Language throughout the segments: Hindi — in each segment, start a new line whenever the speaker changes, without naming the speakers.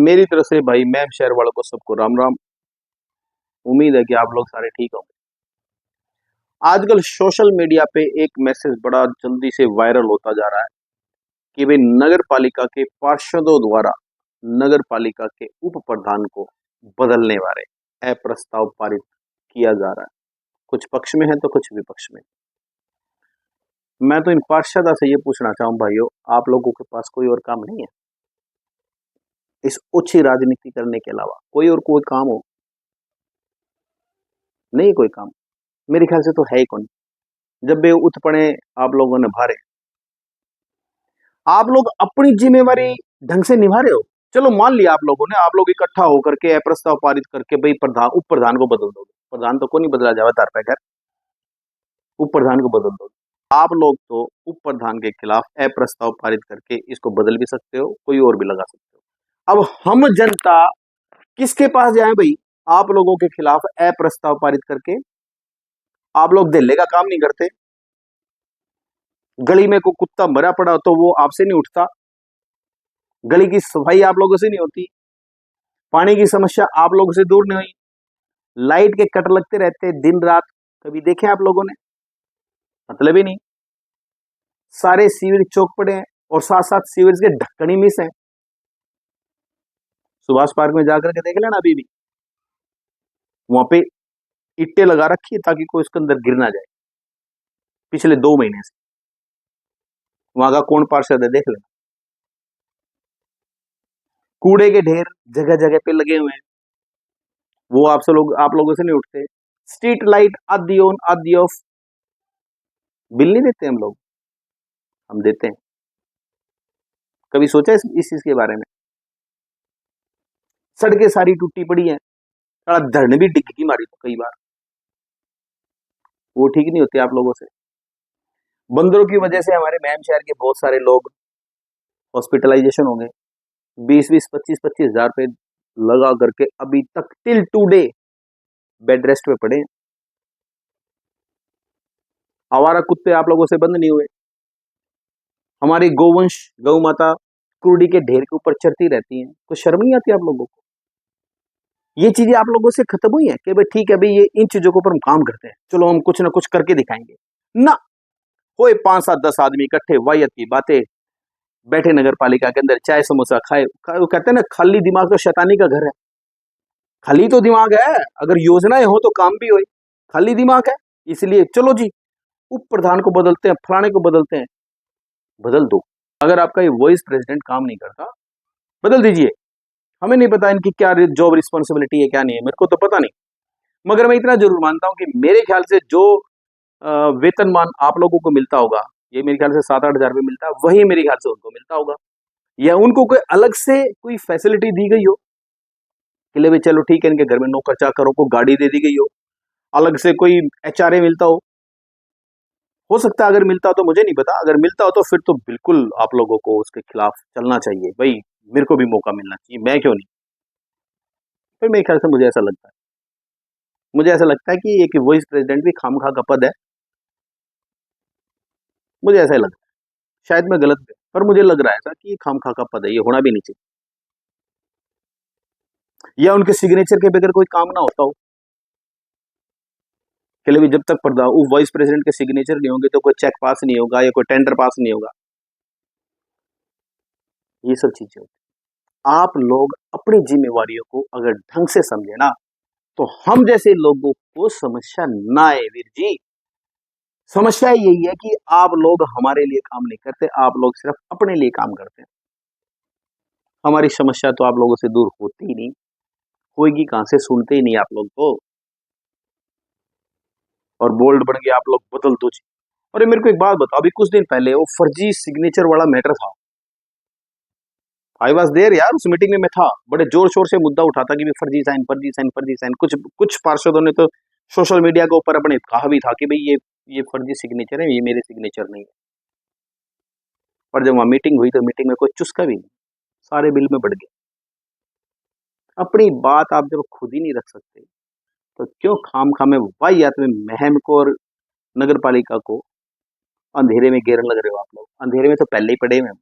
मेरी तरफ से भाई मैम शहर वालों को सबको राम राम। उम्मीद है कि आप लोग सारे ठीक होंगे। आजकल सोशल मीडिया पे एक मैसेज बड़ा जल्दी से वायरल होता जा रहा है कि भाई नगर पालिका के पार्षदों द्वारा नगर पालिका के उप प्रधान को बदलने वाले प्रस्ताव पारित किया जा रहा है। कुछ पक्ष में है तो कुछ विपक्ष में। मैं तो इन पार्षदों से ये पूछना चाहूँ भाइयों, आप लोगों के पास कोई और काम नहीं है इस ओछी राजनीति करने के अलावा? कोई काम हो? नहीं कोई काम? मेरे ख्याल से तो है ही कौन। जब वे उठ पड़े आप लोगों ने भारे, आप लोग अपनी जिम्मेवारी ढंग से निभा रहे हो। चलो मान लिया आप लोगों ने, आप लोग इकट्ठा होकर के प्रस्ताव पारित करके भाई प्रधान उप प्रधान को बदल दोगे। प्रधान तो को नहीं बदला जावा तार पे, उप प्रधान को बदल दोगे। आप लोग तो उप प्रधान के खिलाफ प्रस्ताव पारित करके इसको बदल भी सकते हो, कोई और भी लगा सकते हो। अब हम जनता किसके पास जाए भाई? आप लोगों के खिलाफ प्रस्ताव पारित करके आप लोग दिल्ली का काम नहीं करते। गली में कोई कुत्ता मरा पड़ा तो वो आपसे नहीं उठता। गली की सफाई आप लोगों से नहीं होती। पानी की समस्या आप लोगों से दूर नहीं हुई। लाइट के कट लगते रहते दिन रात, कभी देखे आप लोगों ने? मतलब ही नहीं। सारे सीवर चौक पड़े हैं और साथ साथ सीवर के ढक्कन ही मिस हैं। सुभाष पार्क में जाकर के देख लेना, अभी भी वहां पे इट्टे लगा रखी है ताकि कोई उसके अंदर गिर ना जाए। पिछले 2 महीने से वहां का कौन पार्षद है देख लेना। कूड़े के ढेर जगह जगह पे लगे हुए हैं, वो आप लोगों से नहीं उठते। स्ट्रीट लाइट आधी ऑन आधी ऑफ, बिल नहीं देते हम लोग? हम देते हैं। कभी सोचा इस चीज के बारे में? सड़कें सारी टूटी पड़ी हैं, सारा धरने भी डिग्गी मारी तो कई बार, वो ठीक नहीं होती आप लोगों से। बंदरों की वजह से हमारे मैम शहर के बहुत सारे लोग हॉस्पिटलाइजेशन हो गए। 20-20, 25-25 हजार रुपए लगा करके अभी तक टिल टुडे बेड रेस्ट पे पड़े हैं। आवारा कुत्ते आप लोगों से बंद नहीं हुए। हमारी गौवंश गौ माता कुर्डी के ढेर के ऊपर चढ़ती रहती हैं। कुछ शर्म नहीं आती आप लोगों को? ये चीजें आप लोगों से खत्म हुई है कि भाई ठीक है भाई ये इन चीजों के ऊपर हम काम करते हैं, चलो हम कुछ ना कुछ करके दिखाएंगे ना। कोई 5-7-10 आदमी इकट्ठे वायत की बातें, बैठे नगर पालिका के अंदर चाय समोसा खाए। वो कहते हैं ना, खाली दिमाग तो शैतानी का घर है। खाली तो दिमाग है, अगर योजनाएं हो तो काम भी हो। खाली दिमाग है, इसलिए चलो जी उप प्रधान को बदलते हैं, फलाने को बदलते हैं। बदल दो। अगर आपका ये वाइस प्रेसिडेंट काम नहीं करता, बदल दीजिए। हमें नहीं पता इनकी क्या जॉब रिस्पॉन्सिबिलिटी है, क्या नहीं है, मेरे को तो पता नहीं। मगर मैं इतना जरूर मानता हूं कि मेरे ख्याल से जो वेतनमान आप लोगों को मिलता होगा, ये मेरे ख्याल से 7-8 हजार रुपये मिलता है, वही मेरे ख्याल से उनको मिलता होगा। या उनको कोई अलग से कोई फैसिलिटी दी गई हो कि ले भाई चलो ठीक है इनके घर में नौकर चाकरों को गाड़ी दे दी गई हो, अलग से कोई HRA मिलता हो सकता है। अगर मिलता हो तो मुझे नहीं पता, अगर मिलता हो तो फिर तो बिल्कुल आप लोगों को उसके खिलाफ चलना चाहिए। भाई मेरे को भी मौका मिलना चाहिए, मैं क्यों नहीं? फिर मेरे ख्याल से मुझे ऐसा लगता है कि एक वाइस प्रेसिडेंट भी खामखा का पद है। मुझे ऐसा ही लगता है, शायद मैं गलत भी, पर मुझे लग रहा है ऐसा कि ये खामखा का पद है, ये होना भी नहीं चाहिए। या उनके सिग्नेचर के बगैर कोई काम ना होता हो कि ले जब तक वाइस प्रेसिडेंट के सिग्नेचर नहीं होंगे तो कोई चेक पास नहीं होगा या कोई टेंडर पास नहीं होगा। ये सब चीजें होती। आप लोग अपनी जिम्मेवारियों को अगर ढंग से समझे ना, तो हम जैसे लोगों को समस्या ना आए। वीर जी, समस्या यही है कि आप लोग हमारे लिए काम नहीं करते, आप लोग सिर्फ अपने लिए काम करते हैं। हमारी समस्या तो आप लोगों से दूर होती ही नहीं, होगी कहां से? सुनते ही नहीं आप लोग तो, और बोल्ड बन गए आप लोग, बदल दो जी। अरे मेरे को एक बात बताओ, अभी कुछ दिन पहले वो फर्जी सिग्नेचर वाला मैटर था। आई वॉज देयर यार, उस मीटिंग में मैं था। बड़े जोर शोर से मुद्दा उठा था कि फर्जी साइन फर्जी साइन फर्जी साइन। कुछ पार्षदों ने तो सोशल मीडिया के ऊपर अपने कहा भी था कि भाई ये फर्जी सिग्नेचर है, ये मेरे सिग्नेचर नहीं है। पर जब वहां मीटिंग हुई तो मीटिंग में कोई चुस्का भी नहीं, सारे बिल में बढ़ गए। अपनी बात आप जब खुद ही नहीं रख सकते तो क्यों खाम खामे वाहियात में महम को और नगर पालिका को अंधेरे में घेरने लग रहे हो? आप लोग अंधेरे में तो पहले ही पड़े हुए हैं।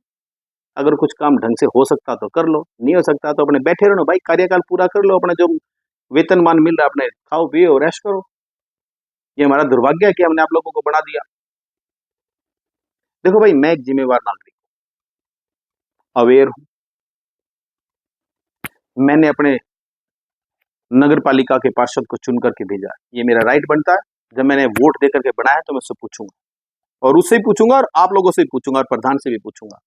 अगर कुछ काम ढंग से हो सकता तो कर लो, नहीं हो सकता तो अपने बैठे रहो भाई, कार्यकाल पूरा कर लो, अपना जो वेतनमान मिल रहा है अपने खाओ पियो और ऐश करो। ये हमारा दुर्भाग्य है कि हमने आप लोगों को बना दिया। देखो भाई, मैं एक जिम्मेवार नागरिक हूं, अवेयर हूं। मैंने अपने नगर पालिका के पार्षद को चुन करके भेजा, ये मेरा राइट बनता है। जब मैंने वोट दे करके बनाया तो मैं उससे पूछूंगा, और उससे ही पूछूंगा, और आप लोगों से भी पूछूंगा, और प्रधान से भी पूछूंगा,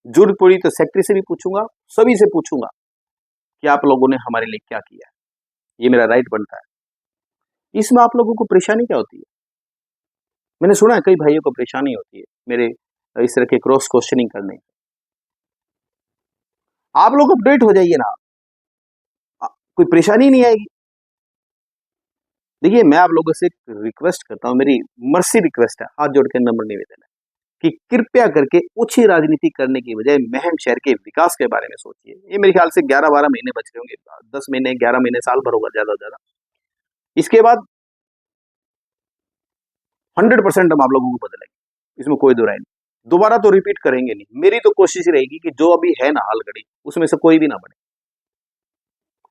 जरूरत पड़ी तो सेक्रेटरी से भी पूछूंगा, सभी से पूछूंगा कि आप लोगों ने हमारे लिए क्या किया है। ये मेरा राइट बनता है। इसमें आप लोगों को परेशानी क्या होती है? मैंने सुना है कई भाइयों को परेशानी होती है मेरे इस तरह के क्रॉस क्वेश्चनिंग करने। आप लोग अपडेट हो जाइए ना, कोई परेशानी नहीं आएगी। देखिए, मैं आप लोगों से रिक्वेस्ट करता हूं, मेरी मर्सी रिक्वेस्ट है, हाथ जोड़ के नम्र निवेदन है कि कृपया करके ओछी राजनीति करने की बजाय महम शहर के विकास के बारे में सोचिए। ये मेरे ख्याल से 11-12 महीने बच रहे होंगे, 10 महीने, 11 महीने, साल भर होगा ज्यादा से ज्यादा। इसके बाद 100% हम आप लोगों को बदलेंगे, इसमें कोई दो राय नहीं। दोबारा तो रिपीट करेंगे नहीं। मेरी तो कोशिश रहेगी कि जो अभी है ना हाल घड़ी, उसमें से कोई भी ना बने।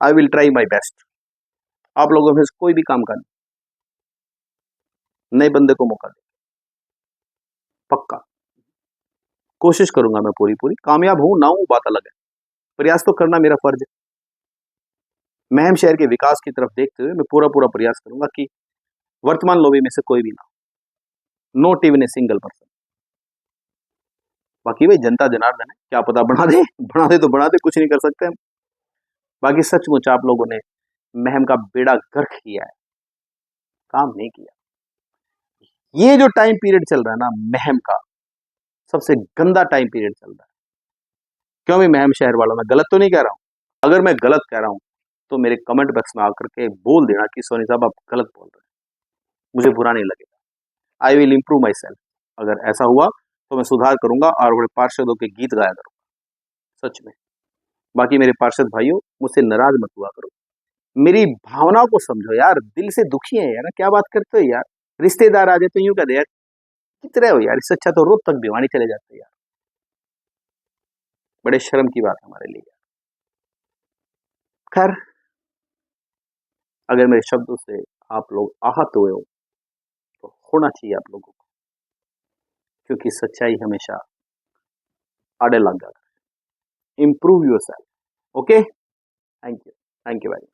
I will try my best. आप लोगों में से कोई भी काम करना, नए बंदे को मौका दे, पक्का कोशिश करूंगा मैं पूरी पूरी। कामयाब हूं ना हूं बात अलग है, प्रयास तो करना मेरा फर्ज है। महम शहर के विकास की तरफ देखते हुए मैं पूरा पूरा प्रयास करूंगा कि वर्तमान लॉबी में से कोई भी ना, not even a single person. बाकी भाई जनता जनार्दन है, क्या पता बना दे, बना दे तो बना दे, कुछ नहीं कर सकते हम। बाकी सचमुच आप लोगों ने महम का बेड़ा गर्क किया है, काम नहीं किया। ये जो टाइम पीरियड चल रहा है ना महम का, सबसे गंदा टाइम पीरियड चल रहा है। क्यों भी महम शहर वालों, मैं गलत तो नहीं कह रहा हूं। अगर मैं गलत कह रहा हूं तो मेरे कमेंट बॉक्स में आकर के बोल देना कि सोनी साहब आप गलत बोल रहे हैं, मुझे बुरा नहीं लगेगा। I will improve my self. अगर ऐसा हुआ तो मैं सुधार करूंगा और बड़े पार्षदों के गीत गाया करूंगा, सच में। बाकी मेरे पार्षद भाइयों, मुझसे नाराज मत हुआ करो, मेरी भावनाओं को समझो यार, दिल से दुखी है यार, क्या बात करते हो यार। रिश्तेदार आ जाए तो यूं कहते यार कितने हो यार, इससे अच्छा तो रोज तक भिवानी चले जाते यार। बड़े शर्म की बात है हमारे लिए। खैर, अगर मेरे शब्दों से आप लोग आहत हुए हो तो होना चाहिए आप लोगों को, क्योंकि सच्चाई हमेशा आड़े लग जाता है। Improve your self. Okay, thank you, thank you very much.